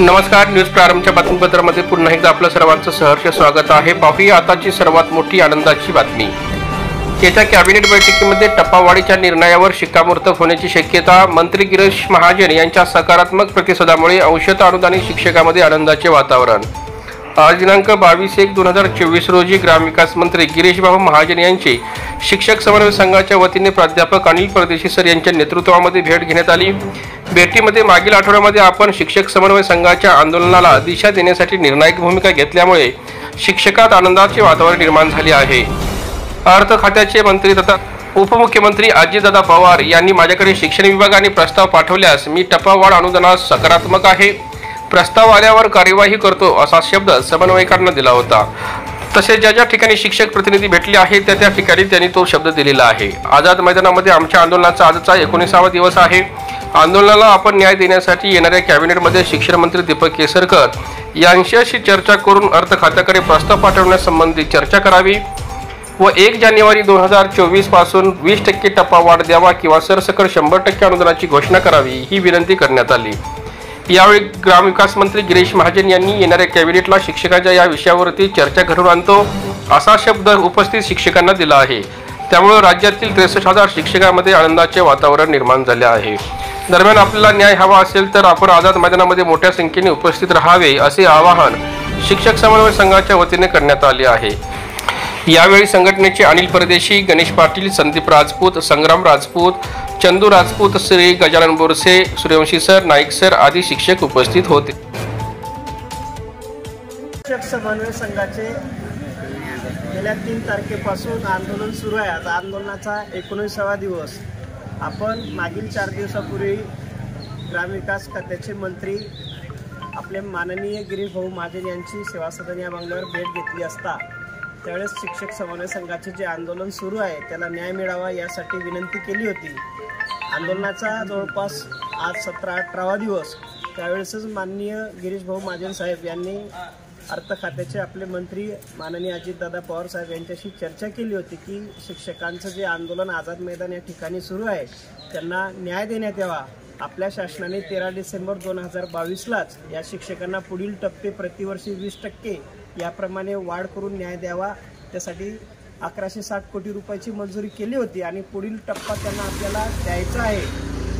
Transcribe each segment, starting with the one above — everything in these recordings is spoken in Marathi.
नमस्कार, न्यूज प्रारंभच्या बातमीपत्रामध्ये पुन्हा एकदा आपलं सर्वांचं सहर्ष स्वागत आहे। पाहूया आताची सर्वात मोठी आनंदाची बातमी। येत्या कॅबिनेट बैठकीमध्ये टप्पावाढीच्या निर्णयावर शिक्कामोर्तब होण्याची शक्यता। मंत्री गिरीश महाजन यांच्या सकारात्मक प्रतिसादामुळे अंशतः अनुदानित शिक्षकांमध्ये आनंदाचे वातावरण। आज दिनांक 22/1/2024 रोजी ग्रामविकास मंत्री गिरीश महाजन यांची शिक्षक समन्वय संघाच्या वतीने प्राध्यापक अनिल परदेशी सर यांच्या नेतृत्वामध्ये भेट घेण्यात आली। भेटीमध्ये मागील आठवड्यामध्ये आपण शिक्षक समन्वय संघाच्या आंदोलनाला दिशा देण्यासाठी निर्णायक भूमिका घेतल्यामुळे शिक्षकात आनंदाचे वातावरण निर्माण झाले आहे। अर्थ खात्याचे मंत्री तथा उपमुख्यमंत्री अजितदादा पवार यांनी माझ्याकडे शिक्षण विभागाने प्रस्ताव पाठवल्यास मी टप्पावाढ अनुदानास सकारात्मक आहे, प्रस्ताव आल्यावर कार्यवाही करतो असा शब्द समन्वयकांना दिला होता। तसेच ज्या ठिकाणी शिक्षक प्रतिनिधी भेटले आहेत त्या ठिकाणी त्यांनी तो शब्द दिलेला आहे। आझाद मैदानामध्ये आमच्या आंदोलनाचा आजचा 19वा दिवस आहे। आंदोलनाला आपण न्याय देण्यासाठी येणाऱ्या कॅबिनेटमध्ये शिक्षण मंत्री दीपक केसरकर यांच्याशी चर्चा करून अर्थ खात्याकडे प्रस्ताव पाठवण्यासंबंधी चर्चा करावी व 1 जानेवारी 2024 पासून 20% टप्पावाढ द्यावा किंवा सरसकट 100% अनुदानाची घोषणा करावी ही विनंती करण्यात आली। यावेळी ग्रामविकास मंत्री गिरीश महाजन यांनी येणाऱ्या कॅबिनेटला शिक्षकांच्या या विषयावरती चर्चा घडवून आणतो असा शब्द उपस्थित शिक्षकांना दिला आहे। त्यामुळे राज्यातील 63,000 शिक्षकांमध्ये आनंदाचे वातावरण निर्माण झाले आहे। दरम्यान आपल्याला न्याय हवा असेल तर आपण आझाद मैदानामध्ये मोठ्या संख्येने उपस्थित राहावे असे आवाहन शिक्षक समन्वय संघाच्या वतीने करण्यात आले आहे। यावेळी संघटनेचे अनिल परदेशी, गणेश पाटील, संदीप राजपूत, संग्राम राजपूत, चंदू राजपूत, श्री गजानन बोरसे, सूर्यवंशी सर, नाईक सर आदी शिक्षक उपस्थित होते। शिक्षक समन्वय संघाचे गेल्या 3 तारखेपासून आंदोलन सुरू आहे। आज आंदोलनाचा 19वा दिवस। आपण मागील 4 दिवसापूर्वी ग्रामविकास खात्याचे मंत्री आपले माननीय गिरीश महाजन यांची सेवा सदन या बंगल्यावर भेट घेतली असता त्यावेळेस शिक्षक समन्वय संघाचे जे आंदोलन सुरू आहे त्याला न्याय मिळावा यासाठी विनंती केली होती। आंदोलनाचा जवळपास आज 17-18वा दिवस। त्यावेळेसच माननीय गिरीश महाजन साहेब यांनी अर्थ खात्याचे आपले मंत्री माननीय अजितदादा पवार साहेब यांच्याशी चर्चा केली होती की शिक्षकांचं जे आंदोलन आझाद मैदान या ठिकाणी सुरू आहे त्यांना न्याय देण्यात यावा। आपल्या शासनाने 13 डिसेंबर 2022लाच या शिक्षकांना पुढील टप्पे प्रतिवर्षी 20% याप्रमाणे वाढ करून न्याय द्यावा। त्यासाठी 1160 कोटी रुपयाची मंजुरी केली होती आणि पुढील टप्पा त्यांना आपल्याला द्यायचा आहे।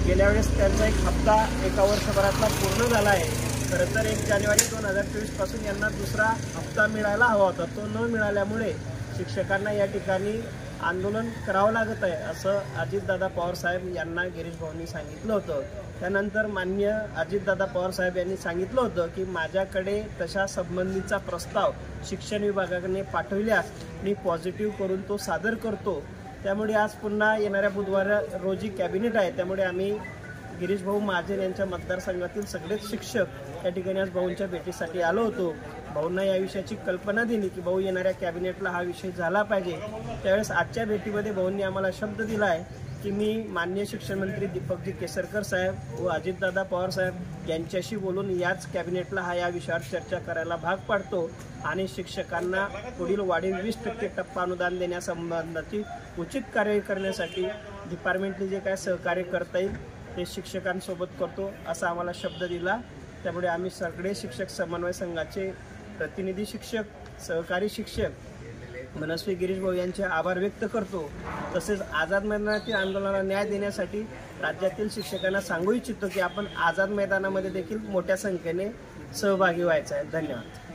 गेल्या वेळेस त्यांचा एक हप्ता 1 वर्षभरातला पूर्ण झाला आहे। खरं तर 1 जानेवारी 2024 पासून यांना दुसरा हप्ता मिळायला हवा होता, तो न मिळाल्यामुळे शिक्षकांना या ठिकाणी आंदोलन करावं लागत आहे असं अजितदादा पवार साहेब यांना गिरीश भाऊंनी सांगितलं होतं। त्यानंतर माननीय अजितदादा पवार साहेब यांनी सांगितलं होतं की माझ्याकडे तशा संबंधीचा प्रस्ताव शिक्षण विभागाने पाठवल्यास मी पॉझिटिव्ह करून तो सादर करतो। त्यामुळे आज पुन्हा येणाऱ्या बुधवार रोजी कॅबिनेट आहे, त्यामुळे आम्ही गिरीश महाजन यांच्या मतदारसंघातील सगळेच शिक्षक या ठिकाणी आज भाऊंच्या भेटीसाठी आलो होतो। भाऊंना या विषयाची कल्पना दिली की भाऊ येणाऱ्या कॅबिनेटला हा विषय झाला पाहिजे। त्यावेळेस आजच्या भेटीमध्ये भाऊंनी आम्हाला शब्द दिला आहे की मी माननीय शिक्षण मंत्री दीपकजी केसरकर साहेब व अजितदादा पवार साहेब यांच्याशी बोलून याच कॅबिनेटला या विषयावर चर्चा करायला भाग पाडतो आणि शिक्षकांना पुढील वाढीव 20% टप्पा अनुदान देण्यासंबंधाची उचित कार्यवाही करण्यासाठी डिपार्टमेंटने जे काय सहकार्य करता येईल ते शिक्षकांसोबत करतो असा आम्हाला शब्द दिला। त्यामुळे आम्ही सगळे शिक्षक समन्वय संघाचे प्रतिनिधी शिक्षक, सहकारी शिक्षक मनस्वी गिरीश भाऊ यांचे आभार व्यक्त करतो। तसेच आझाद मैदानातील आंदोलनाला न्याय देण्यासाठी राज्यातील शिक्षकांना सांगू इच्छितो की आपण आझाद मैदानामध्ये देखील मोठ्या संख्येने सहभागी व्हायचं आहे। धन्यवाद।